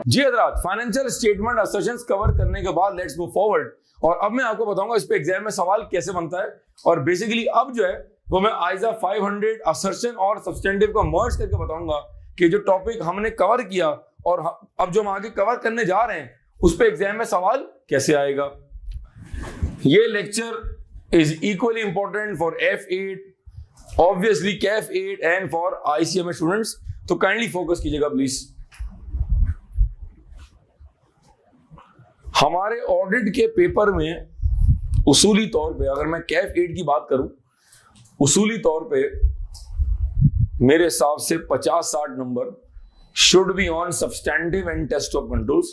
जी हजरात, financial statement assertions cover करने के बाद लेट्स मूव फॉरवर्ड। और अब मैं आपको बताऊंगा इस पे एग्जाम में सवाल कैसे बनता है। और बेसिकली अब जो है वो मैं आइजा 500 असर्शन और सब्सटेंटिव को मर्ज करके बताऊंगा कि जो टॉपिक हमने कवर किया और अब जो हम आगे कवर करने जा रहे हैं उस पे एग्जाम में सवाल कैसे आएगा। ये lecture is equally important for F8, obviously Kaif 8 and for ICMA students, तो काइंडली फोकस कीजिएगा प्लीज। हमारे ऑडिट के पेपर में उसूली तौर पे अगर मैं कैफ 8 की बात करूं, उसूली तौर पे मेरे हिसाब से 50-60 number should be on substantive and test of controls,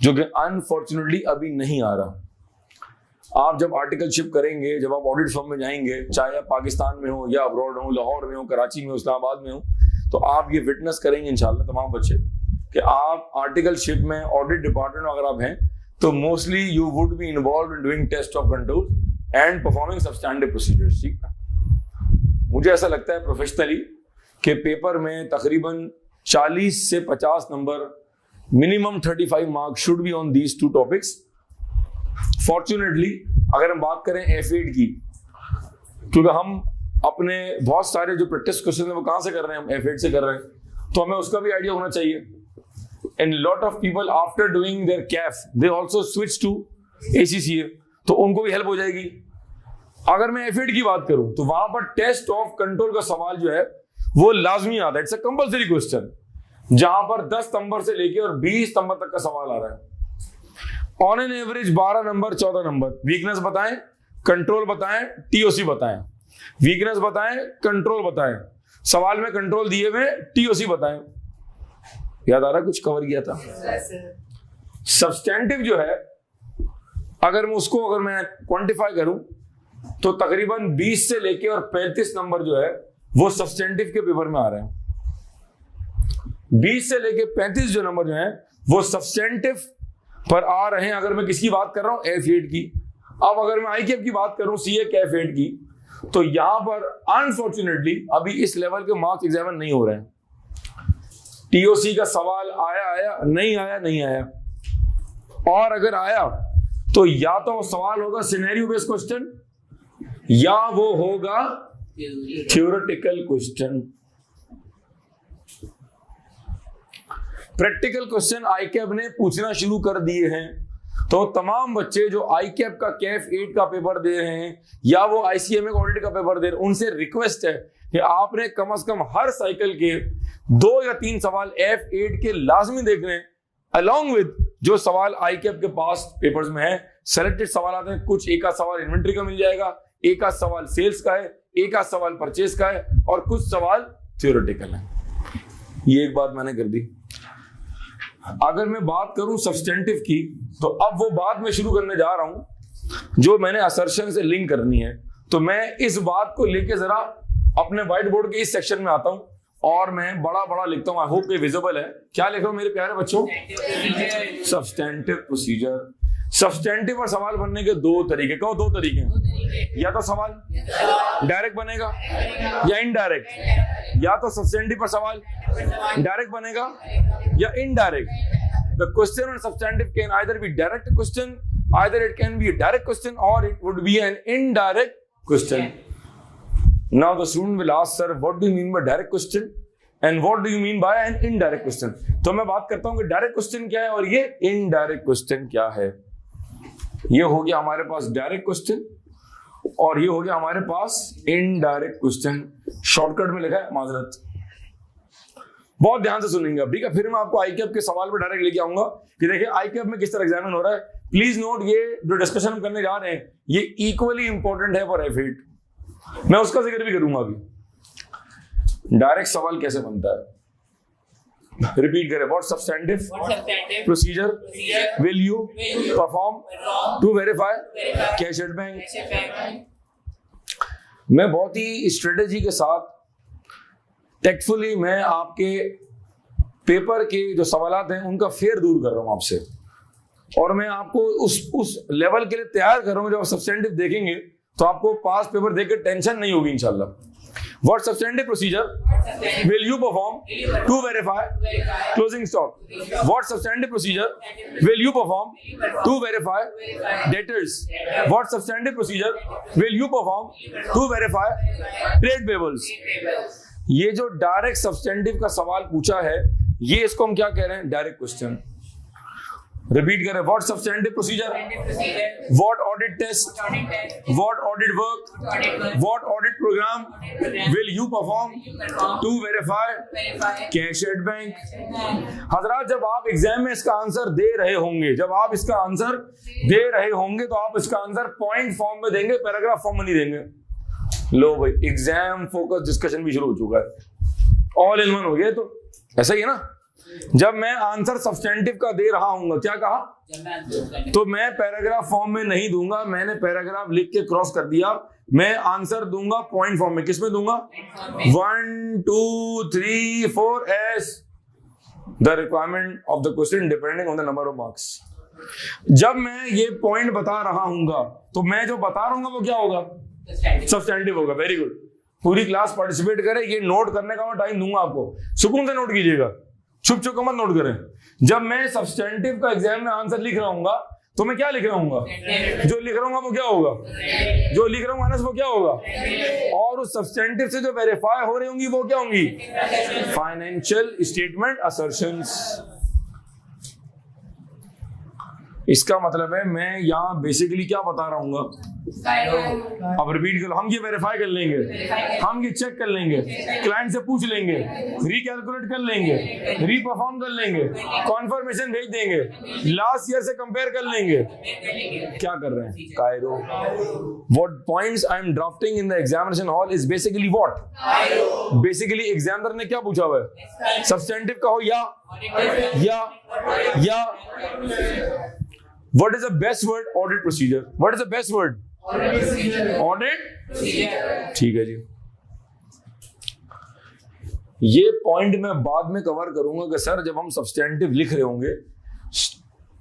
जो कि अनफॉर्चुनेटली अभी नहीं आ रहा। आप जब आर्टिकलशिप करेंगे, जब आप ऑडिट फर्म में जाएंगे, चाहे आप पाकिस्तान में हो या अब्रॉड हो, लाहौर में हो, कराची में हो, इस्लामाबाद में हो, तो आप ये विटनेस करेंगे इंशाल्लाह तमाम बच्चे कि आप आर्टिकलशिप में ऑडिट डिपार्टमेंट में अगर आप हैं तो mostly you would be involve in doing test of control and performing substantive procedures. ठीक है, मुझे ऐसा लगता है प्रोफेशनली कि पेपर में तकरीबन 40 से 50 number, minimum 35 marks should be on these two topics. Fortunately अगर हम बात करें F8 की, क्योंकि हम अपने बहुत सारे जो प्रैक्टिस क्वेश्चन है वो कहां से कर रहे हैं, हम F8 से कर रहे हैं, तो हमें उसका भी आइडिया होना चाहिए। And lot of people after doing their CAF they also switch to ACCA, तो उनको भी हेल्प हो जाएगी। अगर मैं F8 की बात करूं तो वहां पर टेस्ट ऑफ कंट्रोल का सवाल जो है वो लाजमी आता है, इट्स अ कंपल्सरी क्वेश्चन, जहां पर 10 नंबर से लेके और 20 नंबर तक का सवाल आ रहा है। On an average 12 number 14 number. Weakness बताएं, कंट्रोल बताएं, TOC बताएं। वीकनेस बताएं, कंट्रोल बताएं, सवाल में कंट्रोल दिए हुए, TOC बताएं। याद आ रहा कुछ कवर किया था। सब्सटेंटिव जो है अगर मैं क्वांटिफाई करूं तो तकरीबन 20 से लेके और 35 नंबर जो है वो सब्सटेंटिव के पेपर में आ रहे हैं। 20 से लेके 35 जो नंबर जो है वो सब्सटेंटिव पर आ रहे हैं अगर मैं किसकी बात कर रहा हूं, F8 की। अब अगर मैं ICAP की बात करूं, CA कैफ 8 की, तो यहां पर अनफॉर्चुनेटली अभी इस लेवल के मार्क्स एग्जामिन नहीं हो रहे हैं। TOC का सवाल आया, नहीं आया। और अगर आया तो या तो सवाल होगा सिनेरियो बेस्ड क्वेश्चन या वो होगा theoretical question. Practical question ICAP ने पूछना शुरू कर दिए हैं, तो तमाम बच्चे जो ICAP का कैफ 8 का पेपर दे रहे हैं या वो ICMA ऑडिट का पेपर दे रहे हैं, उनसे रिक्वेस्ट है कि आपने कम से कम हर साइकिल के 2 या 3 सवाल F8 के लाजमी देखने हैं, अलॉन्ग विद जो सवाल ICAP के पास पेपर्स में है। सेलेक्टेड सवाल आते हैं, कुछ एक आध सवाल इन्वेंट्री का मिल जाएगा, एक आध सवाल सेल्स का है, एक आध सवाल परचेस का है और कुछ सवाल थ्योरेटिकल है। ये एक बात मैंने कर दी। अगर मैं बात करूं सब्सटेंटिव की, तो अब वो बात मैं शुरू करने जा रहा हूं जो मैंने असर्शन से लिंक करनी है। तो मैं इस बात को लेके जरा अपने व्हाइट बोर्ड के इस सेक्शन में आता हूं और मैं बड़ा लिखता हूं। आई होप ये विजिबल है। क्या लिख रहा हूं मेरे प्यारे बच्चों? Substantive procedure. सब्सटेंटिव और सवाल बनने के 2 तरीके, कहो 2 तरीके हैं। या तो सवाल डायरेक्ट बनेगा या इनडायरेक्ट। या तो सब्सटेंटिव पर सवाल डायरेक्ट बनेगा या indirect. The question on substantive can either be direct question, either it can be a direct question or it would be an indirect question. Now the student will ask, sir, what do you mean by direct question and what do you mean by an indirect question? तो मैं बात करता हूं कि direct question क्या है और ये इनडायरेक्ट क्वेश्चन क्या है। ये हो गया हमारे पास डायरेक्ट क्वेश्चन और ये हो गया हमारे पास इनडायरेक्ट क्वेश्चन। शॉर्टकट में लिखा है, माजरत। बहुत ध्यान से सुनेंगे, ठीक है। फिर मैं आपको ICAP के सवाल पर डायरेक्ट लेके आऊंगा कि देखिए ICAP में किस तरह एग्जामिन हो रहा है। प्लीज नोट, ये जो डिस्कशन हम करने जा रहे हैं ये इक्वली इंपॉर्टेंट है फॉर F8। मैं उसका जिक्र भी करूंगा अभी। डायरेक्ट सवाल कैसे बनता है, रिपीट करें। What substantive procedure will you perform to verify cash at bank. मैं बहुत ही स्ट्रेटेजी के साथ टेक्टफुली मैं आपके पेपर के जो सवालात हैं उनका फेयर दूर कर रहा हूं आपसे, और मैं आपको उस लेवल के लिए तैयार कर रहा हूं। जब आप सब्सटेंटिव देखेंगे तो आपको पास पेपर देकर टेंशन नहीं होगी इंशाल्लाह। What substantive procedure will you perform to verify closing stock? What substantive procedure will you perform to verify debtors? What substantive procedure will you perform to verify trade payables? ये जो direct substantive का सवाल पूछा है, ये इसको हम क्या कह रहे हैं? Direct question. रिपीट करें, what substantive procedure, what audit test, what audit work, what audit programme will you perform to verify cash at bank. हजरात, जब आप एग्जाम में इसका आंसर दे रहे होंगे, जब आप इसका आंसर दे रहे होंगे तो आप इसका आंसर पॉइंट फॉर्म में देंगे, पैराग्राफ फॉर्म में नहीं देंगे। लो भाई, एग्जाम फोकस डिस्कशन भी शुरू हो चुका है, ऑल इन वन हो गया। तो ऐसा ही है ना, जब मैं आंसर सब्सटेंटिव का दे रहा हूं, क्या कहा, तो मैं पैराग्राफ फॉर्म में नहीं दूंगा, मैंने पैराग्राफ लिख के क्रॉस कर दिया, मैं आंसर दूंगा पॉइंट फॉर्म में। किसमें दूंगा? 1 2 3 4 S the requirement of the question depending on the number of marks. जब मैं ये पॉइंट बता रहा हूंगा तो मैं जो बता रहा हूँ वो क्या होगा? सब्सटेंटिव होगा। वेरी गुड, पूरी क्लास पार्टिसिपेट करें, ये नोट करने का मैं टाइम दूंगा आपको, सुकून से नोट कीजिएगा, छुप छुप मत नोट करें। जब मैं सब्सटेंटिव का एग्जाम में आंसर लिख रहा हूँ तो मैं क्या लिख रहा हूँ? जो लिख रहा हूँ वो क्या होगा? जो लिख रहा हूँ वो क्या होगा? और उस सब्सटेंटिव से जो वेरीफाई हो रही होंगी वो क्या होंगी? Financial statement assertions. इसका मतलब है मैं यहाँ बेसिकली क्या बता रहा हूँ? अब रिपीट करो, हम ये वेरीफाई कर लेंगे, हम ये चेक कर लेंगे, क्लाइंट से पूछ लेंगे, रिकैलकुलेट कर लेंगे, रीपरफॉर्म कर लेंगे, कॉन्फर्मेशन भेज देंगे, लास्ट ईयर से कंपेयर कर लेंगे। क्या कर रहे हैं? Cairo. What points I am drafting in the examination hall is basically what? Basically examiner ने क्या पूछा हुआ है? सब्सटेंटिव का हो या what is the best word? Audit procedure. What is the best word? Audit procedure. ठीक है जी, ये पॉइंट मैं बाद में कवर करूंगा कि सर जब हम सब्सटेंटिव लिख रहे होंगे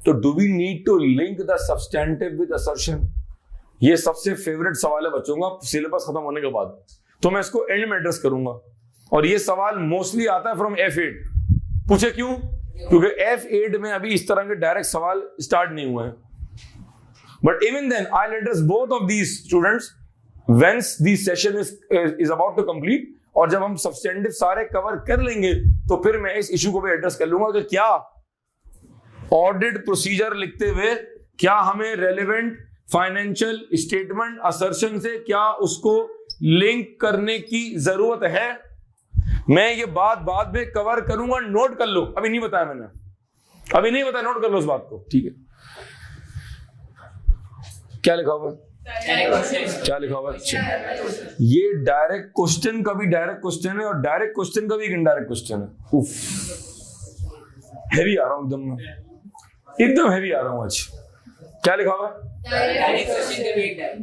तो do we need to link the substantive with assertion. ये सबसे फेवरेट सवाल है बच्चों का सिलेबस खत्म होने के बाद, तो मैं इसको एंड में एड्रेस करूंगा। और ये सवाल मोस्टली आता है फ्रॉम F8। पूछे क्यों? क्योंकि F8 में अभी इस तरह के डायरेक्ट सवाल स्टार्ट नहीं हुए हैं। But even then I will address both of these students whence this session is about to complete. और जब हम सब्सटेंटिव सारे कवर कर लेंगे तो फिर मैं इस इशू को भी एड्रेस कर लूंगा कि क्या ऑडिट प्रोसीजर लिखते हुए क्या हमें रेलेवेंट फाइनेंशियल स्टेटमेंट असर्शन से क्या उसको लिंक करने की जरूरत है। मैं ये बात बाद में कवर करूंगा, नोट कर लो। अभी नहीं बताया मैंने, अभी नहीं बताया, नोट कर लो इस बात को, ठीक है? क्या लिखा हुआ? क्या लिखा हुआ? ये डायरेक्ट क्वेश्चन का भी डायरेक्ट क्वेश्चन है और डायरेक्ट क्वेश्चन का भी एक इनडायरेक्ट क्वेश्चन है। उफ, हैवी आ रहा हूं, एकदम हैवी आ रहा हूं आज। क्या लिखा हुआ?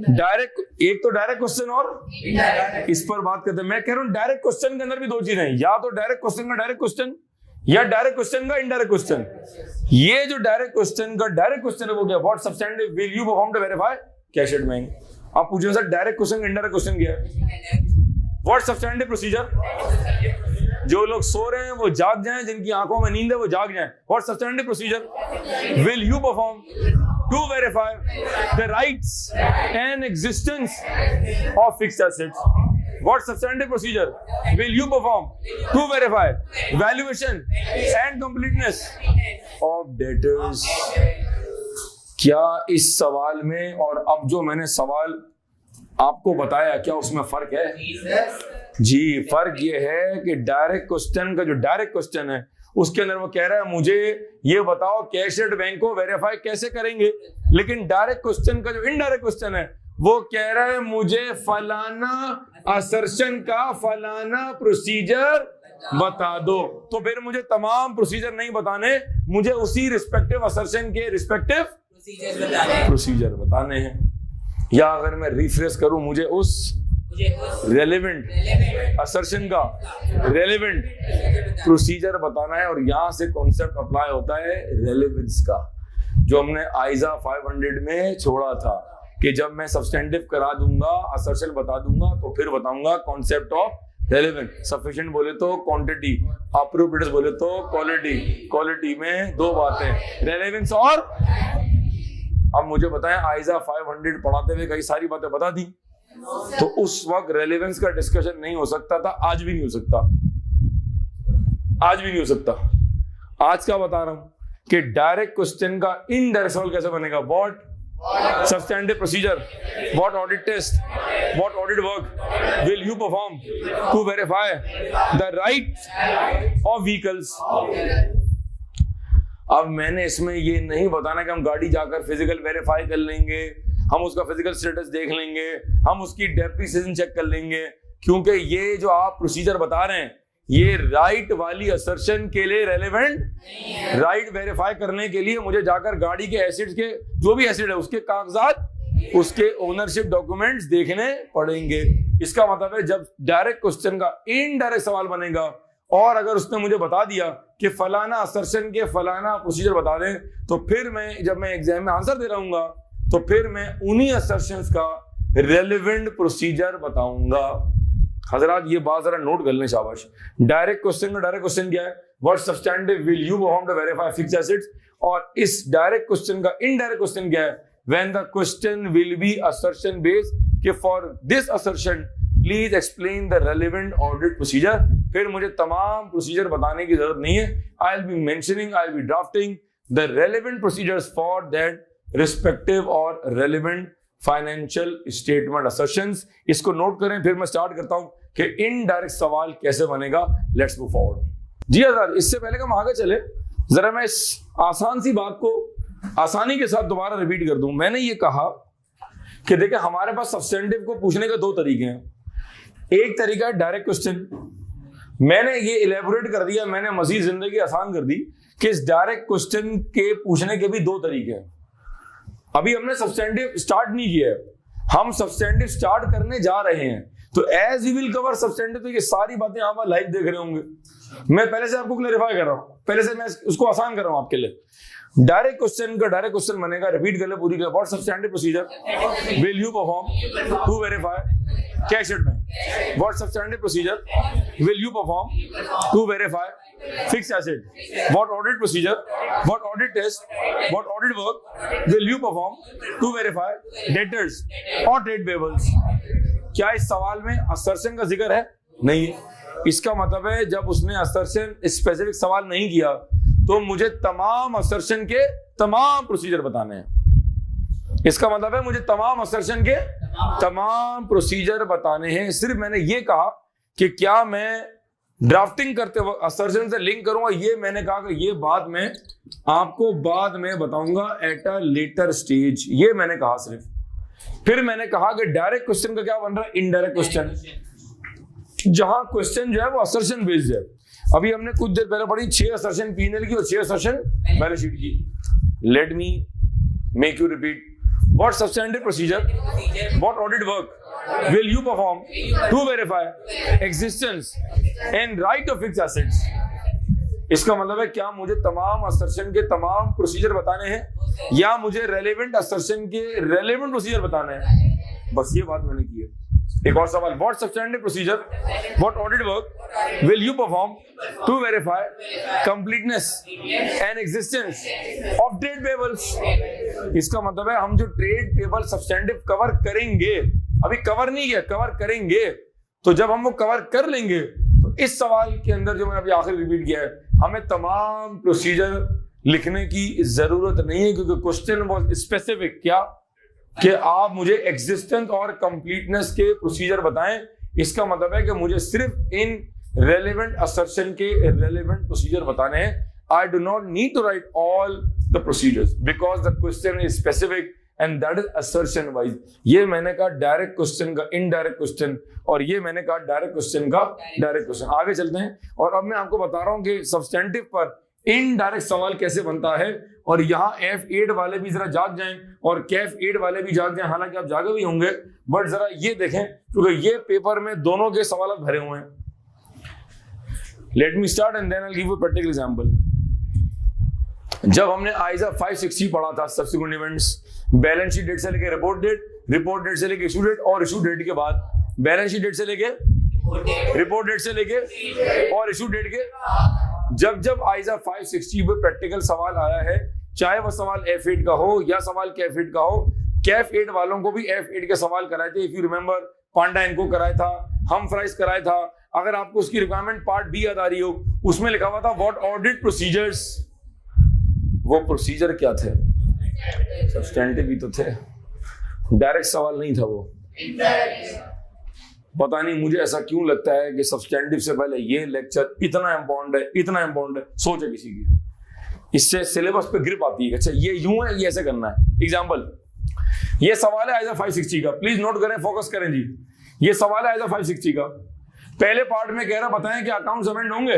डायरेक्ट, एक तो डायरेक्ट क्वेश्चन और इस पर बात करते हैं। मैं कह रहा हूं डायरेक्ट क्वेश्चन के अंदर भी दो चीजें हैं, या तो डायरेक्ट क्वेश्चन का डायरेक्ट क्वेश्चन या डायरेक्ट क्वेश्चन का इनडायरेक्ट क्वेश्चन। ये जो डायरेक्ट क्वेश्चन का डायरेक्ट क्वेश्चन है वो क्या? What substantive will you perform to verify cash at bank. आप पूछे sir direct question indirect question क्या है? What substantive procedure. जो लोग सो रहे हैं वो जाग जाएं, जिनकी आंखों में नींद है वो जाग जाएं। What substantive procedure will you perform to verify the rights and existence of fixed assets. What substantive procedure will you perform to verify valuation and completeness of debtors? क्या इस सवाल में और अब जो मैंने सवाल आपको बताया क्या उसमें फर्क है? जी, फर्क ये है कि डायरेक्ट क्वेश्चन का जो डायरेक्ट क्वेश्चन है उसके अंदर वो कह रहा है मुझे ये बताओ कैश एट बैंक को वेरीफाई कैसे करेंगे, लेकिन डायरेक्ट क्वेश्चन का जो इनडायरेक्ट क्वेश्चन है वो कह रहा है मुझे फलाना असर्शन का फलाना प्रोसीजर बता दो। तो फिर मुझे तमाम प्रोसीजर नहीं बताने, मुझे उसी रिस्पेक्टिव असर्शन के रिस्पेक्टिव प्रोसीजर बताने हैं। या अगर मैं रिफ्रेश करूं, मुझे उस रेलेवेंट असर्शन का रेलेवेंट प्रोसीजर बताना है। और यहां से कॉन्सेप्ट अप्लाई होता है रेलेवेंस का, जो हमने आइजा 500 में छोड़ा था कि जब मैं सब्सटेंटिव करा दूंगा, असर्शन बता दूंगा, तो फिर बताऊंगा कॉन्सेप्ट ऑफ रेलेवेंट, सफिशिएंट बोले तो क्वांटिटी, अप्रोप्रिएट बोले तो क्वालिटी। क्वालिटी में दो बातें, रेलेवेंस और। अब मुझे बताएं आइजा 500 पढ़ाते हुए कई सारी बातें बता दी, तो उस वक्त रेलेवेंस का डिस्कशन नहीं हो सकता था, आज भी नहीं हो सकता, आज भी नहीं हो सकता। आज क्या बता रहा हूं कि डायरेक्ट क्वेश्चन का इनडायरेक्ट सवाल कैसे बनेगा। What substantive procedure, what audit test, what audit work will you perform to verify the right of vehicles। अब मैंने इसमें ये नहीं बताना कि हम गाड़ी जाकर फिजिकल वेरीफाई कर लेंगे, हम उसका फिजिकल स्टेटस देख लेंगे, हम उसकी डेप्रिसिएशन चेक कर लेंगे, क्योंकि ये जो आप प्रोसीजर बता रहे हैं ये राइट वाली असर्शन के लिए रेलेवेंट। राइट वेरीफाई करने के लिए मुझे जाकर गाड़ी के एसिड्स के जो भी एसिड है उसके कागजात, उसके ओनरशिप डॉक्यूमेंट्स देखने पड़ेंगे। इसका मतलब है जब डायरेक्ट क्वेश्चन का इनडायरेक्ट सवाल बनेगा और अगर उसने मुझे बता दिया कि फलाना असर्शन के फलाना प्रोसीजर बता दें, तो फिर मैं जब मैं एग्जाम में आंसर दे रहूंगा तो फिर मैं उन्हीं असर्शंस का रेलेवेंट प्रोसीजर बताऊंगा। हजरात ये बात जरा नोट कर लें, शाबाश। डायरेक्ट क्वेश्चन का डायरेक्ट क्वेश्चन क्या है, what substantive will you perform to verify fixed assets, और इस डायरेक्ट क्वेश्चन का इनडायरेक्ट क्वेश्चन क्या है, when the question will be assertion based कि for this assertion please explain the relevant audit procedure. फिर मुझे तमाम प्रोसीजर बताने की जरूरत नहीं है, I will be mentioning, I will be drafting the relevant procedures for that respective और रेलेवेंट फाइनेंशियल स्टेटमेंट असर्शंस। इसको नोट करें, फिर मैं स्टार्ट करता हूं कि इनडायरेक्ट सवाल कैसे बनेगा। Let's move forward. जी हज़रात, इससे पहले कि हम आगे चले, जरा मैं इस आसान सी बात को आसानी के साथ दोबारा रिपीट कर दूं। मैंने ये कहा कि देखिए हमारे पास सब्सटेंटिव को पूछने के दो तरीके हैं। एक तरीका है डायरेक्ट क्वेश्चन, मैंने ये इलेबोरेट कर दिया, मैंने मजीद जिंदगी आसान कर दी कि इस डायरेक्ट क्वेश्चन के पूछने के भी दो तरीके हैं। अभी हमने सब्सटेंटिव स्टार्ट नहीं किया है, हम सब्सटेंटिव स्टार्ट करने जा रहे हैं। तो as we will cover substantive, तो ये सारी बातें आप लाइव देख रहे होंगे। मैं पहले से आपको क्लैरिफाई कर रहा हूं, पहले से मैं उसको आसान कर रहा हूं आपके लिए। डायरेक्ट क्वेश्चन का डायरेक्ट क्वेश्चन बनेगा, रिपीट कर ले पूरी कर, what substantive procedure will you perform to verify cash में, what substantive procedure will you perform to verify fixed asset, what audit procedure, what audit test, what audit work will you perform to verify debtors और trade payables. क्या इस सवाल में assertion का जिक्र है? नहीं है। इसका मतलब है जब उसने असर्शन स्पेसिफिक सवाल नहीं किया तो मुझे तमाम असर्शन के तमाम प्रोसीजर बताने हैं। इसका मतलब है मुझे तमाम असर्शन के तमाम प्रोसीजर बताने हैं। सिर्फ मैंने ये कहा कि क्या मैं ड्राफ्टिंग करते वक्त असर्शन से लिंक करूंगा, ये मैंने कहा कि ये बात मैं आपको बाद में बताऊंगा एट अ लेटर स्टेज, ये मैंने कहा सिर्फ। फिर मैंने कहा कि डायरेक्ट क्वेश्चन का क्या बन रहा है, इनडायरेक्ट क्वेश्चन, जहां क्वेश्चन जो है वो असर्शन बेस्ड है। अभी हमने कुछ देर पहले पढ़ी 6 असर्शन P&L की और 6 असर्शन बैलेंस शीट की। Let me make you repeat, what substantive procedure, what audit work will you perform to verify existence and right of fixed assets. इसका मतलब है क्या मुझे तमाम असर्शन के तमाम प्रोसीजर बताने हैं या मुझे रेलेवेंट असर्शन के रेलेवेंट प्रोसीजर बताने हैं, बस ये बात मैंने की है। एक और सवाल, what substantive procedure, what audit work will you perform to verify completeness and existence of trade payables. इसका मतलब है हम जो ट्रेड पेबल सब्सटेंटिव कवर करेंगे, अभी कवर नहीं किया, कवर करेंगे, तो जब हम वो कवर कर लेंगे तो इस सवाल के अंदर जो मैंने अभी आखिर रिपीट किया है, हमें तमाम प्रोसीजर लिखने की जरूरत नहीं है, क्योंकि क्वेश्चन बहुत स्पेसिफिक क्या कि आप मुझे एग्जिस्टेंस और कंप्लीटनेस के प्रोसीजर बताएं। इसका मतलब है कि मुझे सिर्फ इन रेलेवेंट असर्शन के रेलेवेंट प्रोसीजर बताने हैं। I do not need to write all the procedures because the question is specific and that is assertion wise. ये मैंने कहा डायरेक्ट क्वेश्चन का इनडायरेक्ट क्वेश्चन, और ये मैंने कहा डायरेक्ट क्वेश्चन का डायरेक्ट क्वेश्चन। आगे चलते हैं और अब मैं आपको बता रहा हूं कि सब्सटेंटिव पर इनडायरेक्ट सवाल कैसे बनता है। और यहाँ F8 वाले भी जरा जाग जाएं और कैफ 8 वाले भी जाग जाएं, हालांकि आप जागे भी होंगे, बट जरा ये देखें क्योंकि ये पेपर में दोनों के सवाल भरे हुए हैं। Let me start and then I will give you practical example. जब हमने आइजा 560 पढ़ा था, subsequent events, balance sheet date से लेके रिपोर्ट डेट, रिपोर्ट डेट से लेके इशू डेट, और इशू डेट के बाद बैलेंस शीट डेट से लेके रिपोर्ट डेट से लेके और इशू डेट के। जब जब आइजा 560 पे प्रैक्टिकल सवाल आया है, चाहे वह सवाल F8 का हो या सवाल कैफ8 का हो, कैफ8 वालों को भी F8 के सवाल कराए थे। इफ यू रिमेंबर, पांडा इनको कराया था, हम फ्राइज कराया था। अगर आपको उसकी रिक्वायरमेंट पार्ट बी याद आ रही हो, उसमें लिखा हुआ था व्हाट ऑडिट प्रोसीजर्स। वो प्रोसीजर क्या थे? सब्सटेंटिव भी तो थे, डायरेक्ट सवाल नहीं था वो। पता नहीं मुझे ऐसा क्यों लगता है कि सब्सटेंटिव से पहले ये लेक्चर इतना इंपॉर्टेंट है, इतना इंपॉर्टेंट है, सोचे किसी की, इससे सिलेबस पे ग्रिप आती है। अच्छा ये यूं है, ये ऐसे करना है। एग्जांपल, ये सवाल है आइजा 560 का, प्लीज नोट करें, फोकस करें जी। ये सवाल है आइजा 560 का। पहले पार्ट में कह रहा बताएं कि अकाउंट अमेंड होंगे।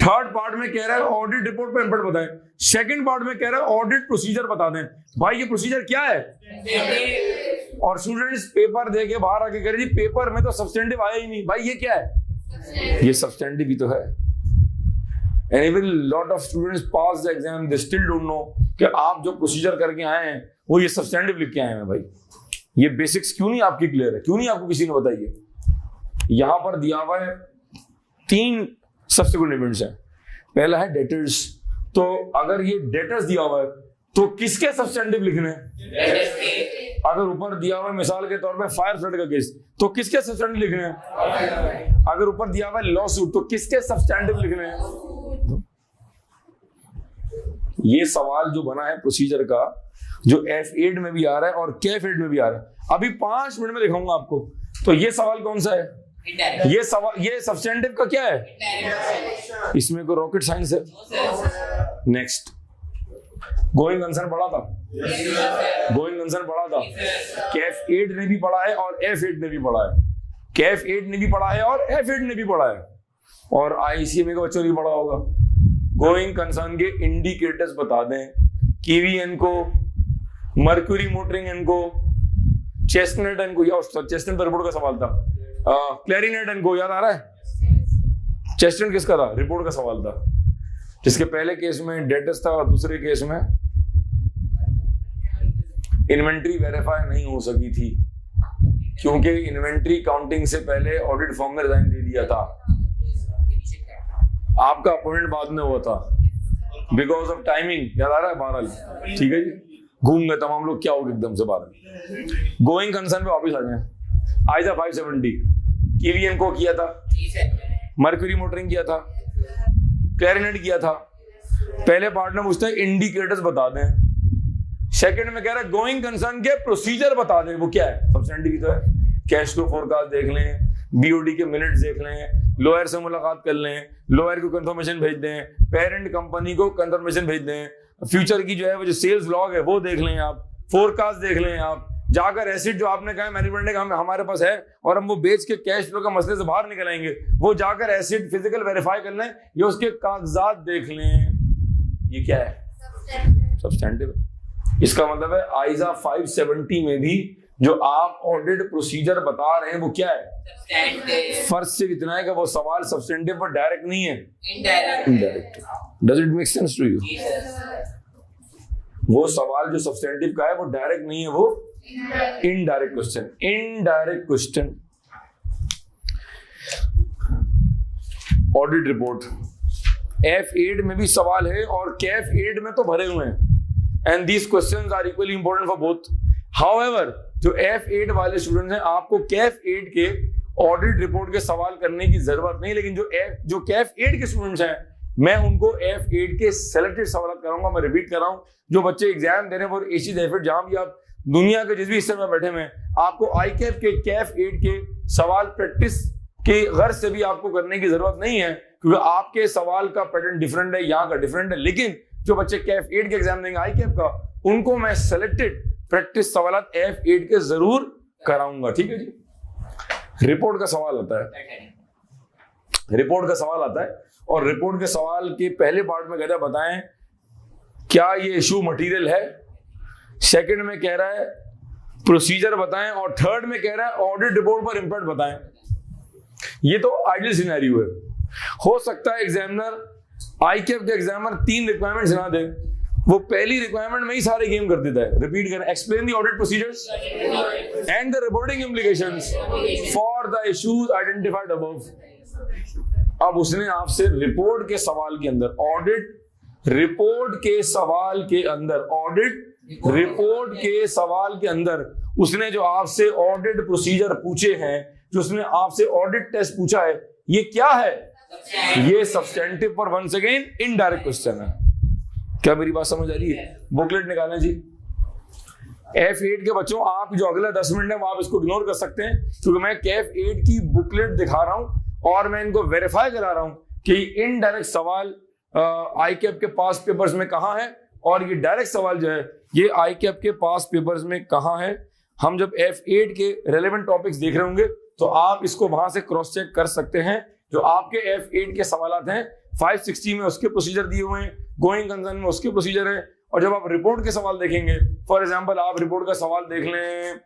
थर्ड पार्ट में कह रहा है ऑडिट रिपोर्ट पे इनपुट बताएं। सेकंड पार्ट में कह रहा है ऑडिट प्रोसीजर बता दें। भाई ये प्रोसीजर क्या है? और स्टूडेंट्स पेपर दे के बाहर आके कह रहे जी पेपर में तो सब्सटेंटिव आया ही नहीं। भाई ये क्या है? ये सब्सटेंटिव ही तो है। And even lot of students pass the exam, they still don't know कि आप जो प्रोसीजर करके आए हैं वो ये सब्सटेंटिव लिख के आए हैं। भाई ये बेसिक्स क्यों नहीं आपकी क्लियर है? क्यों नहीं आपको किसी ने बताई है? यहां पर दिया हुआ है 3 सब्सिक्वेंट इवेंट्स हैं। पहला है डेटर्स, तो अगर ये डेटर्स दिया हुआ है तो किसके सब्सटेंटिव लिखने हैं? अगर ऊपर दिया हुआ है मिसाल के तौर पे फायर फ्लड का केस, तो किसके सब्सटेंटिव लिखने हैं? अगर ऊपर दिया हुआ है लॉ सूट, तो किसके सब्सटेंटिव लिखने हैं? ये सवाल जो बना है प्रोसीजर का, जो F8 में भी आ रहा है और कैफ8 में भी आ रहा है, अभी 5 मिनट में दिखाऊंगा आपको। तो ये सवाल कौन सा है? ये सवाल, ये सब्सटेंटिव का क्या है? इसमें कोई रॉकेट साइंस है? नेक्स्ट, गोइंग कंसर्न पढ़ा था, गोइंग कंसर्न पढ़ा था। कैफ8 ने भी पढ़ा है और F8 ने भी पढ़ा है। कैफ8 ने भी पढ़ा है और F8 ने भी पढ़ा है, और ICMA का बच्चों ने भी पढ़ा होगा। गोइंग कंसर्न के इंडिकेटर्स बता दें, KVN को, मर्क्यूरी मोटरिंग इनको, चेस्टनट इनको, या चेस्टनट पर रिपोर्ट का सवाल था, क्लैरिनेट इनको याद आ रहा है? चेस्टनट किसका था? रिपोर्ट का सवाल था, जिसके पहले केस में डेटर्स था और दूसरे केस में इन्वेंट्री वेरीफाई नहीं हो सकी थी, क्योंकि इन्वेंट्री काउंटिंग से पहले ऑडिट फॉर्म में रिजाइन दे दिया था। आपका अपॉइंटमेंट बाद में हुआ था बिकॉज ऑफ टाइमिंग, याद आ रहा है? बहरहाल ठीक है जी, घूम गए तमाम लोग, क्या हो गया एकदम से बाहर। गोइंग कंसर्न पे वापस आ जाए। आइजा 570 KVN को किया था, मर्क्यूरी मोटरिंग किया था, क्लैरिनेट किया था। पहले पार्ट में पूछता है इंडिकेटर्स बता दें, सेकंड में कह रहा है गोइंग कंसर्न के प्रोसीजर बता दें। वो क्या है? सब्सटेंटिव ही तो है। कैश फ्लो फोरकास्ट देख लें, BOD के मिनट्स देख लें, लोअर से मुलाकात कर लें, लोअर को कंफर्मेशन भेज दें, पेरेंट कंपनी को कंफर्मेशन भेज दें, फ्यूचर की जो है वो जो सेल्स लॉग है वो देख लें आप, फोरकास्ट देख लें आप, जाकर एसिड जो आपने कहा मैनेजमेंट ने हमारे पास है और हम वो बेच के कैश फ्लो का मसले से बाहर निकल आएंगे, वो जाकर एसिड फिजिकल वेरीफाई कर लें या उसके कागजात देख लें। ये क्या है? सब्सटेंटिव। इसका मतलब है आइजा 570 में भी जो आप ऑडिट प्रोसीजर बता रहे हैं वो क्या है? फर्क सिर्फ इतना है कि वो सवाल सब्सटेंटिव पर डायरेक्ट नहीं है, indirect. Does it make sense to you? वो सवाल जो सब्सटेंटिव का है वो डायरेक्ट नहीं है, वो indirect question. Indirect question audit report F8 में भी सवाल है और कैफ8 में तो भरे हुए हैं, and these questions are equally important for both. However जो F8 वाले स्टूडेंट्स हैं, आपको कैफ8 के ऑडिट रिपोर्ट के सवाल करने की जरूरत नहीं, लेकिन जो कैफ8 के स्टूडेंट्स हैं मैं उनको F8 के सेलेक्टेड सवाल कराऊंगा। मैं रिपीट कर रहा हूं, जो बच्चे एग्जाम दे रहे हैं वो एशिज F8 जहां भी आप दुनिया के जिस भी हिस्से में बैठे हुए हैं, आपको ICAP के कैफ8 के सवाल प्रैक्टिस के गर्ज से भी आपको करने की जरूरत नहीं है, क्योंकि आपके सवाल का पैटर्न डिफरेंट है, यहाँ का डिफरेंट है। लेकिन जो बच्चे कैफ8 के एग्जाम देंगे ICAP का, उनको मैं सेलेक्टेड प्रैक्टिस सवाल F8 के जरूर कराऊंगा। ठीक है जी। रिपोर्ट का सवाल आता है, रिपोर्ट का सवाल आता है, और रिपोर्ट के सवाल के पहले पार्ट में कहता है बताएं क्या ये इशू मटेरियल है, सेकंड में कह रहा है प्रोसीजर बताएं, और थर्ड में कह रहा है ऑडिट रिपोर्ट पर इंपैक्ट बताएं। ये तो आइडियल सिनेरियो है। हो सकता है एग्जामिनर ICAP के एग्जामिनर 3 रिक्वायरमेंट्स ना दे, वो पहली रिक्वायरमेंट में ही सारे गेम कर देता है। रिपीट करें, explain the audit procedures and the reporting implications for the issues identified above. अब उसने आपसे रिपोर्ट के सवाल के अंदर ऑडिट रिपोर्ट के सवाल के अंदर ऑडिट रिपोर्ट के सवाल के अंदर उसने जो आपसे ऑडिट प्रोसीजर पूछे हैं, जो उसने आपसे ऑडिट टेस्ट पूछा है, ये क्या है? ये सब्सटेंटिव पर वंस अगेन इनडायरेक्ट क्वेश्चन है। क्या मेरी बात समझ आ रही है? बुकलेट निकालें जी। F8 के बच्चों, आप जो अगला 10 मिनट है वो आप इसको इग्नोर कर सकते हैं, क्योंकि मैं F8 की बुकलेट दिखा रहा हूं और मैं इनको वेरीफाई करा रहा हूं कि इनडायरेक्ट सवाल ICAP के पास पेपर्स में कहां है और ये डायरेक्ट सवाल जो है ये ICAP के पास पेपर्स में कहां है। हम जब F8 के रेलेवेंट टॉपिक्स देख रहे होंगे तो आप इसको वहां से क्रॉस चेक कर सकते हैं। जो आपके F8 के सवाल हैं 560 में उसके प्रोसीजर दिए हुए हैं, गोइंग कंसर्न में उसके प्रोसीजर है। और जब आप रिपोर्ट के सवाल देखेंगे, फॉर एग्जांपल आप रिपोर्ट का सवाल देख लें,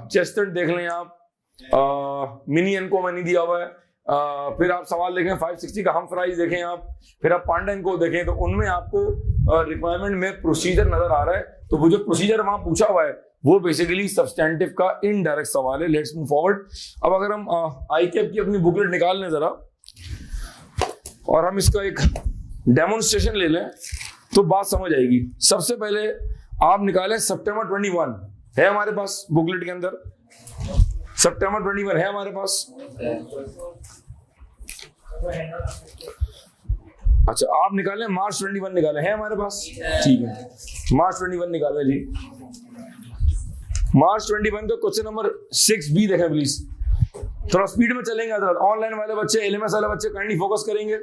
चेस्टेड देख लें, आप मिनी एनको में नहीं दिया हुआ है, फिर आप सवाल देखें 560 का हम फ्राइज देखें आप, फिर आप पांडन को देखें, तो उनमें आपको रिक्वायरमेंट में प्रोसीजर नजर आ रहा है। तो वो जो प्रोसीजर वहां पूछा हुआ है वो बेसिकली सब्सटेंटिव का इनडायरेक्ट सवाल है। Let's move forward. अब अगर हम ICAP की अपनी बुकलेट निकाल लें जरा और हम इसका एक डेमोन्स्ट्रेशन ले लें तो बात समझ आएगी। सबसे पहले आप निकालें सितंबर 21 है हमारे पास बुकलेट के अंदर, सितंबर 21 है हमारे पास। अच्छा, आप निकालें मार्च 21 निकालें, है हमारे पास? ठीक है, मार्च 21 निकालें जी। मार्च 21 का क्वेश्चन नंबर 6B देखें प्लीज। थोड़ा स्पीड में चलेंगे, ऑनलाइन वाले बच्चे, LMS वाले बच्चे काइंडली फोकस करेंगे।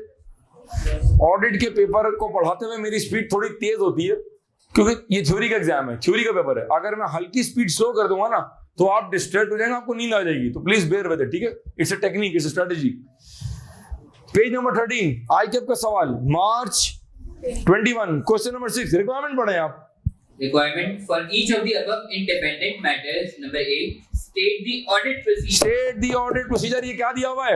ऑडिट के पेपर को पढ़ाते हुए मेरी स्पीड थोड़ी तेज होती है क्योंकि ये थ्योरी का एग्जाम है, थ्योरी का पेपर है। अगर मैं हल्की स्पीड स्लो कर दूंगा ना तो आप डिस्ट्रैक्ट हो जाएंगे, आपको नींद आ जाएगी। तो प्लीज बेयर विद इट, ठीक है? It's a technique, it's a strategy. Page number 13 ICAP का सवाल, मार्च 21, क्वेश्चन नंबर 6। रिक्वायरमेंट पढ़े आप। Requirement for each of the above independent matters. Number 8. State the audit procedure. State the audit procedure, ये क्या दिया हुआ है?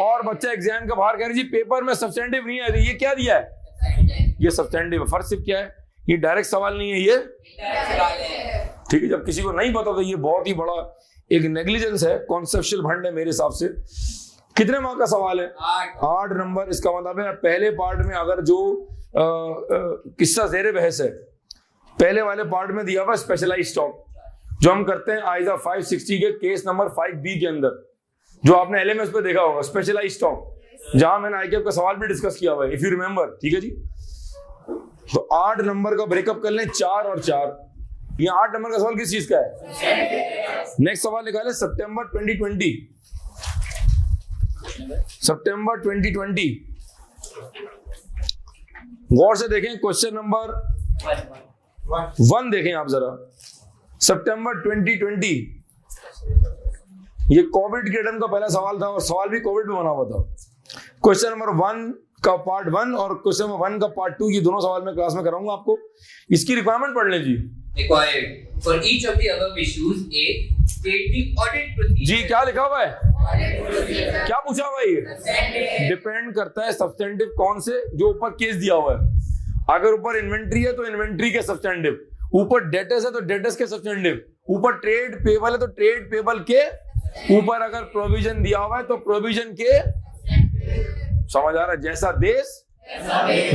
और बच्चा एग्जाम का बाहर कह रहे जी पेपर में सब्सटेंटिव नहीं है, ये क्या दिया है? ये सब्सटेंटिव है। फर्स्ट सिर्फ क्या है? ये डायरेक्ट सवाल नहीं है, ये ठीक है। जब किसी को नहीं पता तो ये बहुत ही बड़ा एक नेग्लिजेंस है, कॉन्सेप्चुअल भंड है मेरे हिसाब से। कितने मार्क का सवाल है? 8 नंबर। इसका मतलब है पहले पार्ट में अगर जो किस्सा ज़ेरे बहस है, पहले वाले पार्ट में दिया हुआ स्पेशलाइज्ड स्टॉक जो हम करते हैं आइजा 560 के केस नंबर 5B के अंदर, जो आपने LMS पे देखा होगा, स्पेशलाइज्ड स्टॉक, जहां मैंने ICAP का सवाल भी डिस्कस किया हुआ है, इफ यू रिमेंबर, ठीक है जी। तो 8 नंबर का ब्रेकअप कर लें, 4 और 4। ये 8 नंबर का सवाल किस चीज का है? नेक्स्ट सवाल निकाले सितंबर 2020। सितंबर 2020 गौर से देखें, क्वेश्चन नंबर 1 देखें आप जरा। सितंबर 2020, ये कोविड के टाइम का पहला सवाल था और सवाल भी कोविड में बना हुआ था। क्वेश्चन नंबर 1 का पार्ट 1 और क्वेश्चन नंबर 1 का पार्ट 2, ये दोनों सवाल मैं क्लास में कराऊंगा आपको। इसकी रिक्वायरमेंट पढ़ लें जी। Required for each of the above issues, A. State the audit procedure. जी क्या लिखा हुआ है? क्या पूछा हुआ है? ये डिपेंड करता है सब्सटेंटिव कौन से, जो ऊपर केस दिया हुआ है। अगर ऊपर इन्वेंट्री है तो इन्वेंट्री के सब्सटेंटिव, ऊपर डेटर्स है तो डेटर्स के सब्सटेंटिव, ऊपर ट्रेड पेबल है तो ट्रेड पेबल के, ऊपर अगर प्रोविजन दिया हुआ है तो प्रोविजन के। समझ आ रहा है? जैसा देश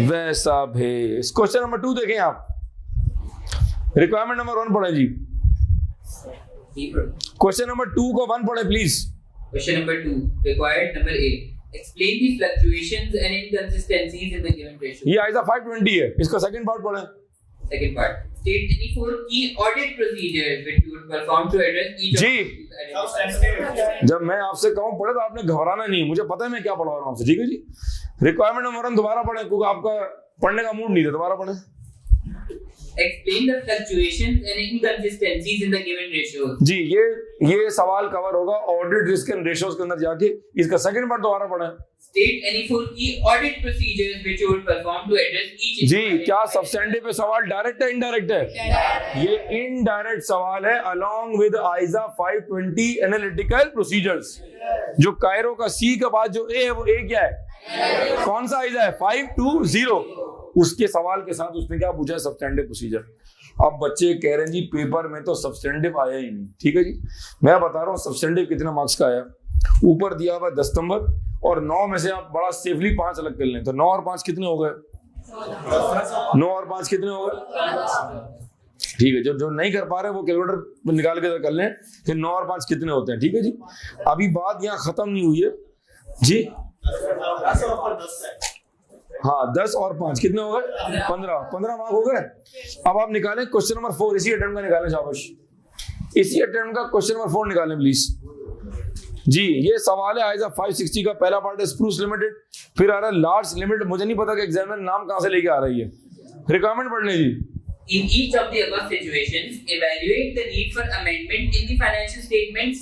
वैसा भेष। क्वेश्चन नंबर 2 देखें आप। रिक्वायरमेंट नंबर 1 पढ़े जी। क्वेश्चन नंबर 2 का 1 पढ़े please. Question number 2. Required number A. Explain the fluctuations and inconsistencies in the given ratio. ये आइजा 520 है, इसका सेकंड पार्ट पढ़े। Second part. State any 4 key audit procedures which you would perform to address each जी। of these. जब मैं आपसे कहूं पढ़े तो आपने घबराना नहीं, मुझे पता है मैं क्या पढ़ा रहा हूं आपसे, ठीक है जी। रिक्वायरमेंट नंबर 1 दोबारा पढ़े क्योंकि आपका पढ़ने का मूड नहीं था, दोबारा पढ़े। Explain the fluctuations and inconsistencies in the given ratios. जी, ये सवाल कवर होगा ऑडिट रिस्क एंड रेशियोज के अंदर जाके। इसका सेकंड पार्ट दोबारा पढ़े। State any 4 key audit procedures which you would perform to address each. जी, क्या सब्सटेंटिव पे सवाल डायरेक्ट है इनडायरेक्ट है? ये इनडायरेक्ट सवाल है अलोंग विद आइजा 520 एनालिटिकल प्रोसीजर्स। जो कायरो का C के बाद जो A है वो A क्या है? कौन सा आइजा है? 520। उसके सवाल के साथ उसने क्या पूछा, सब्सटेंटिव प्रोसीजर। अब बच्चे कह रहे हैं जी पेपर में तो सब्सटेंटिव आया ही नहीं। ठीक है जी, मैं बता रहा हूँ सब्सटेंटिव कितने मार्क्स का आया। ऊपर दिया हुआ 10 नंबर और 9 में से आप बड़ा सेफली 5 अलग कर लें तो 9 और 5 कितने हो गए, 9 और 5 कितने हो गए। ठीक है, जो नहीं कर पा रहे वो कैलकुलेटर निकाल के कर लें कि 9 और 5 कितने होते हैं। ठीक है जी, अभी बात यहाँ खत्म नहीं हुई है जी। हाँ 10 और 5 कितने हो गए, 15 मार्क हो गए। अब आप निकालें क्वेश्चन नंबर 4, इसी अटेम्प्ट का निकालें, शाबाश, इसी अटेम्प्ट का क्वेश्चन नंबर 4 निकालें प्लीज जी। ये सवाल है आइजा 560 का, पहला पार्ट है स्प्रूस लिमिटेड, फिर आ रहा है लार्ज लिमिटेड। मुझे नहीं पता कि एग्जामिनर नाम कहां से लेके आ रही है, रिक्वायरमेंट पढ़ लें जी। In each of the above situations, evaluate the need for amendment in the financial statements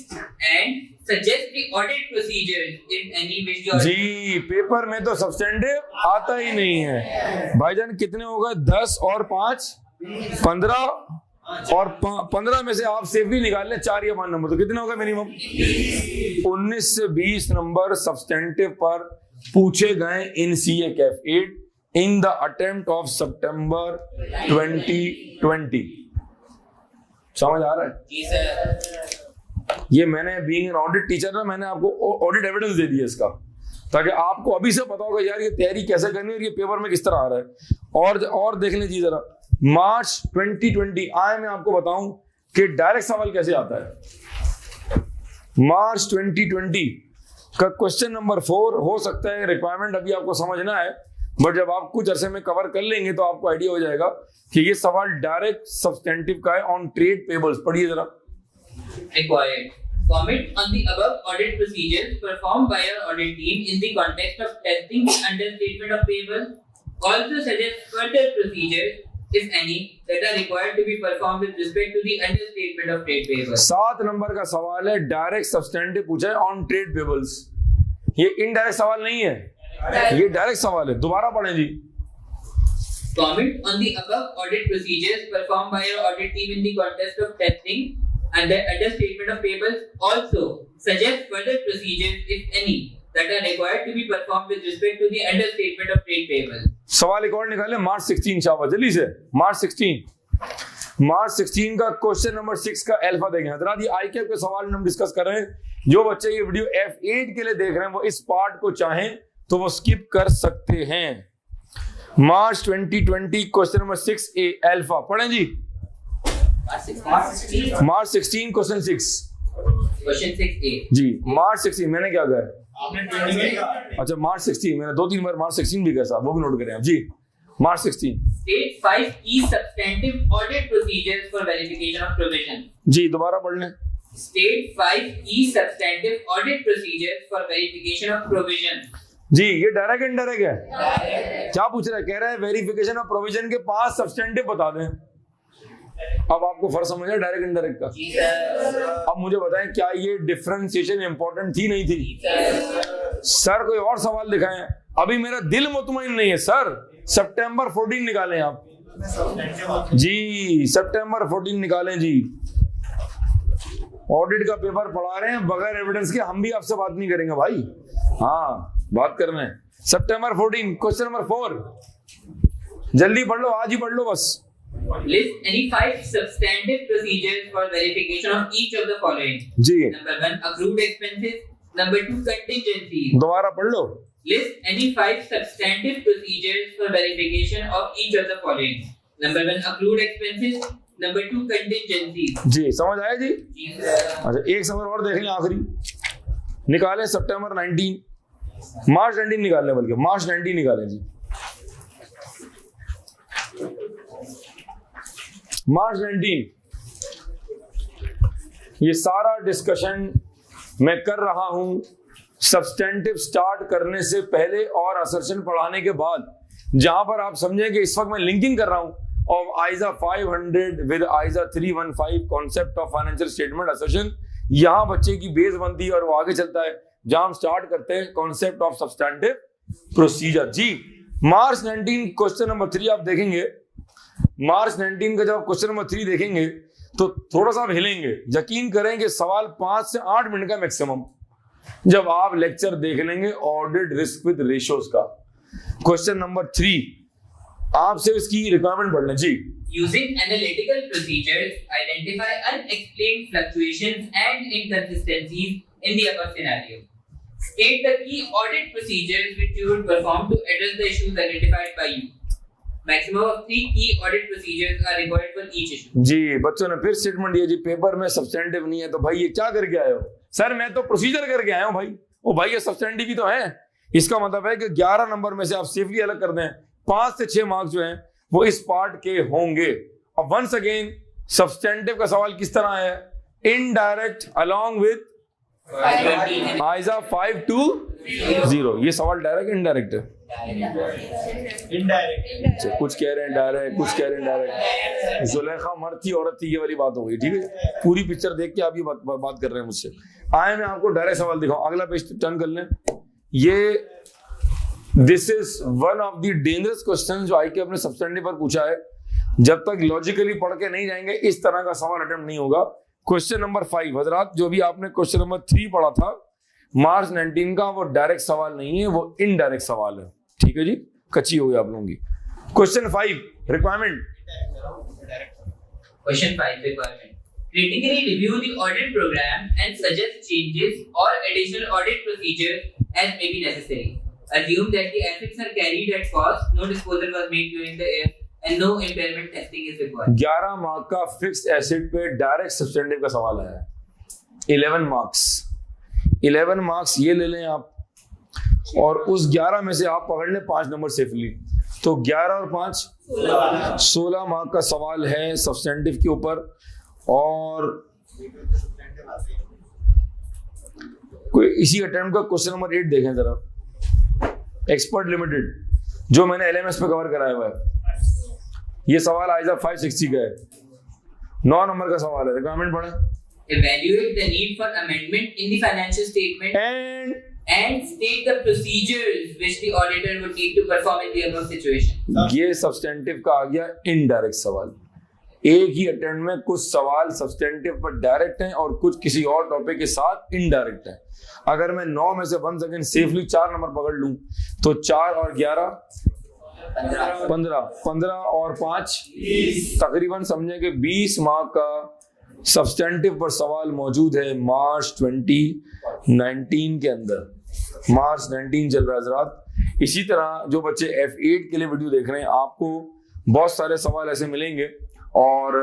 and suggest the audit procedures if any which the जी पेपर में तो सब्सटेंटिव आता ही नहीं है भाईजान। कितने हो गए, 10 और 5 15 और 15 में से आप सेफली निकाल लें 4 या 5 नंबर, तो कितने हो गए मिनिमम 19 से 20 नंबर सब्सटेंटिव पर पूछे गए इन CA Kaif 8 in the attempt of September 2020। समझ आ रहा है जी सर। ये मैंने बीइंग एन ऑडिट टीचर ना, मैंने आपको ऑडिट एविडेंस दे दिया इसका, ताकि आपको अभी से पता होगा यार ये तैयारी कैसे करनी है और ये पेपर में किस तरह आ रहा है। और देख लीजिए जरा, मार्च 2020 आए, मैं आपको बताऊं कि डायरेक्ट सवाल कैसे आता है। मार्च 2020 का क्वेश्चन नंबर 4 हो सकता है रिक्वायरमेंट अभी आपको समझना है, बट जब आप कुछ अरसे में कवर कर लेंगे तो आपको आइडिया हो जाएगा कि ये सवाल डायरेक्ट सब्सटेंटिव का है ऑन ट्रेड पेबल्स। पढ़िए जरा। Required. Comment on the above audit procedures performed by your audit team in the context of testing the understatement of payables. Also suggest further procedures, if any, that are required to be performed with respect to the understatement of trade payables. 7 number का सवाल है, direct substantive पूछा है on trade payables. ये indirect सवाल नहीं है, ये डायरेक्ट सवाल है। दोबारा पढ़ें जी। Comment on the above audit procedures performed by your audit team in the context of testing and the understatement of payables. Also suggest further procedures, if any, that are required to be performed with respect to the understatement of trade payables. सवाल एक और निकाले, मार्च 16 शाबाश जल्दी से। मार्च 16 का question number 6 का alpha देखें। हजरात ये आईकैप के सवाल हम डिस्कस कर रहे हैं। जो बच्चे ये वीडियो F8 के लिए देख रहे हैं वो इस पार्ट को चाहें तो वो स्किप कर सकते हैं। मार्च 2020 क्वेश्चन नंबर 6A अल्फा पढ़ें जी। मार्च 16 क्वेश्चन 6 जी। मार्च 16 मैंने क्या कहा, अच्छा मार्च 16 मैंने 2-3 बार मार्च 16 भी कहा साहब, वो भी नोट करें आप जी। मार्च 16 State 5 key substantive audit procedures for verification of provision। जी दोबारा पढ़ लें। State 5 key substantive audit procedures for verification of provision। जी ये डायरेक्ट इनडायरेक्ट है, क्या पूछ रहा है, कह रहा है वेरिफिकेशन ऑफ प्रोविजन के 5 सब्सटेंटिव बता दें। अब आपको फर्क समझ आया डायरेक्ट इनडायरेक्ट का। अब मुझे बताएं क्या ये डिफरेंशिएशन इंपॉर्टेंट थी नहीं थी? सर कोई और सवाल दिखाएं। अभी मेरा दिल मुतमईन नहीं है सर। सितंबर 14 निकालें आप जी, सितंबर 14 निकालें जी। ऑडिट का पेपर पढ़ा रहे हैं बगैर एविडेंस के, हम भी आपसे बात नहीं करेंगे भाई। हाँ बात करना है। सितंबर 14 क्वेश्चन नंबर 4 जल्दी पढ़ लो, आज ही पढ़ लो बस। List any 5 substantive procedures for verification of each of the following। Ji Number 1 accrued expenses। Number 2 contingencies। दोबारा पढ़ लो। List any 5 substantive procedures for verification of each of the following। Number 1 accrued expenses। Number 2 contingencies। जी समझ आया जी? जी sir. अच्छा एक सवाल और देख लें आखिरी, निकालें सितंबर 19 मार्च 19 निकाल लें, बल्कि मार्च 19 निकालें जी। मार्च 19 ये सारा डिस्कशन मैं कर रहा हूं सब्सटेंटिव स्टार्ट करने से पहले और असर्शन पढ़ाने के बाद, जहां पर आप समझेंगे इस वक्त मैं लिंकिंग कर रहा हूं of ISA 500 with ISA 315 concept of financial statement assertion. यहां बच्चे की बेस बनती है और वो आगे चलता है जहां हम स्टार्ट करते हैं कॉन्सेप्ट ऑफ सब्सटेंटिव प्रोसीजर जी। मार्च 19 क्वेश्चन नंबर 3 आप देखेंगे। मार्च 19 का जब क्वेश्चन नंबर 3 देखेंगे तो थोड़ा सा आप हिलेंगे, यकीन करेंगे सवाल 5 से 8 मिनट का मैक्सिमम। जब आप लेक्चर देख लेंगे ऑडिट रिस्क विद रेशियोज का क्वेश्चन नंबर 3 आपसे इसकी रिक्वायरमेंट पढ़ लें जी। Using analytical procedures, identify unexplained fluctuations and inconsistencies in the above scenario. State the key audit procedures which you would perform to address the issues identified by you. Maximum of 3 key audit procedures are required for each issue. जी बच्चों ने फिर statement दिया जी, paper में substantive नहीं है तो भाई ये क्या करके आए हो? सर मैं तो प्रोसीजर करके आया हूं भाई। ओ भाई ये सब्सटेंटिव ही तो है। इसका मतलब है कि 11 नंबर में से आप सेफली अलग कर दें, 5 से 6 मार्क्स जो हैं वो इस पार्ट के होंगे। अब वंस अगेन सब्सटेंटिव का सवाल किस तरह है? Indirect along with ISA 5 to 0। ये सवाल डायरेक्ट इनडायरेक्ट है? इनडायरेक्ट। कुछ कह रहे हैं डायरेक्ट, कुछ कह रहे हैं डायरेक्ट। जुलेखा मर्द थी औरत थी, ये वाली बात हो गई। ठीक है, पूरी पिक्चर देख के आप ये बात कर रहे हैं मुझसे। आए मैं आपको डायरेक्ट सवाल दिखाऊं, अगला पेज टर्न कर लें। ये this is one of the dangerous question जो आईके अपने सब्सटेंटिव पर पूछा है। जब तक लॉजिकली पढ़ के नहीं जाएंगे इस तरह का सवाल अटेम्प्ट नहीं होगा। क्वेश्चन नंबर 5 हजरात, जो भी आपने क्वेश्चन नंबर 3 पढ़ा था मार्च 19 का, वो डायरेक्ट सवाल नहीं है, वो इनडायरेक्ट सवाल है। ठीक है जी, कच्ची हो गई आप लोगों की। Question 5 requirement. Question 5 requirement. Critically review the audit program and suggest changes or additional audit procedures as may be necessary. Assume that the assets are carried at cost, no disposal was made during the year, and no impairment testing is required. 11 mark का fixed asset पे direct substantive का सवाल है। 11 marks, 11 marks ये ले लें आप, और उस 11 में से आप पकड़ लें 5 नंबर सेफली, तो 11 और 5 16 मार्क का सवाल है सब्सटेंटिव के ऊपर। और कोई इसी अटेम्प्ट का क्वेश्चन नंबर 8 देखें जरा, एक्सपर्ट लिमिटेड, जो मैंने एलएमएस पे कवर कराया हुआ है। ये सवाल आइजा 560 का है, 9 नंबर का सवाल है। रिक्वायरमेंट पढ़े। Evaluate the need for amendment in the financial statement and state the procedures which the auditor would need to perform in the above situation. ये सब्सटेंटिव का आ गया इनडायरेक्ट सवाल। एक ही अटेम्प्ट में कुछ सवाल सब्सटेंटिव पर डायरेक्ट हैं और कुछ किसी और टॉपिक के साथ इनडायरेक्ट हैं। अगर मैं 9 में से 1 सेकंड सेफली 4 नंबर पकड़ लूं तो 4 और 11 15 और 5 तकरीबन समझे कि 20 मार्क का सब्सटेंटिव पर सवाल मौजूद है मार्च 2019 के अंदर। मार्च 19 चल रहा है हज़रात। इसी तरह जो बच्चे F8 के लिए वीडियो देख रहे हैं, आपको बहुत सारे सवाल ऐसे मिलेंगे। और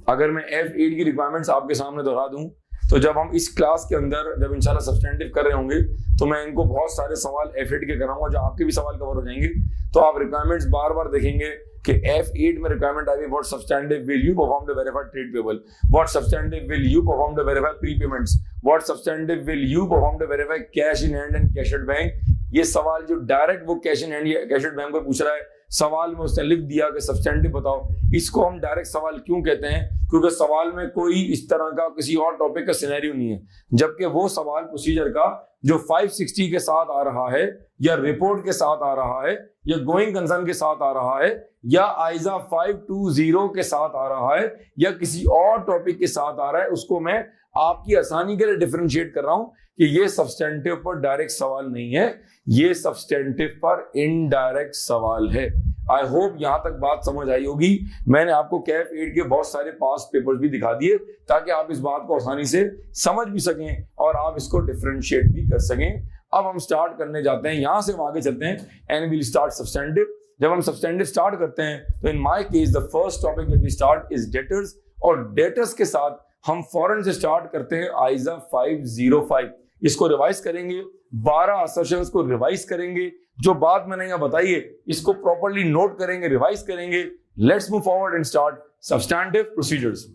अगर मैं F8 की रिक्वायरमेंट्स आपके सामने दोहरा दूं तो जब हम इस क्लास के अंदर जब इंशाल्लाह सब्सटेंटिव कर रहे होंगे तो मैं इनको बहुत सारे सवाल F8 के कराऊंगा, जो आपके भी सवाल कवर हो जाएंगे। तो आप रिक्वायरमेंट्स बार बार देखेंगे कि F8 में रिक्वायरमेंट आई, what substantive will you perform the verified trade payable, what substantive will you perform the verified prepayments, what substantive will you perform the verified cash in hand and cash at bank. ये सवाल जो डायरेक्ट वो cash in hand या cash at bank पर पूछ रहा है, सवाल में उसने लिख दिया कि सब्सटेंटिव बताओ। इसको हम डायरेक्ट सवाल क्यों कहते हैं? क्योंकि सवाल में कोई इस तरह का किसी और टॉपिक का सिनेरियो नहीं है, जबकि वो सवाल प्रोसीजर का जो 560 के साथ आ रहा है या रिपोर्ट के साथ आ रहा है या गोइंग कंसर्न के साथ आ रहा है या आइजा 520 के साथ आ रहा है या किसी और टॉपिक के साथ आ रहा है, उसको मैं आपकी आसानी के लिए डिफरेंशिएट कर रहा हूं कि ये सब्सटेंटिव पर डायरेक्ट सवाल नहीं है, ये सब्सटेंटिव पर इनडायरेक्ट सवाल है। आई होप यहां तक बात समझ आई होगी। मैंने आपको कैफ 8 के बहुत सारे पास्ट पेपर्स भी दिखा दिए ताकि आप इस बात को आसानी से समझ भी सकें और आप इसको डिफरेंशिएट भी कर सकें। अब हम स्टार्ट करने जाते हैं, यहां से हम आगे चलते हैं एंड विल स्टार्ट सब्सटेंटिव। जब हम सब्सटेंटिव स्टार्ट करते हैं तो in my case the first topic that we start is debtors, और डेटर्स के साथ हम फौरन से स्टार्ट करते हैं आइजा 505। इसको रिवाइज करेंगे, 12 असर्शंस को रिवाइज करेंगे, जो बात मैंने यहाँ बताई है इसको प्रॉपर्ली नोट करेंगे, रिवाइज करेंगे। Let's move forward and start substantive procedures.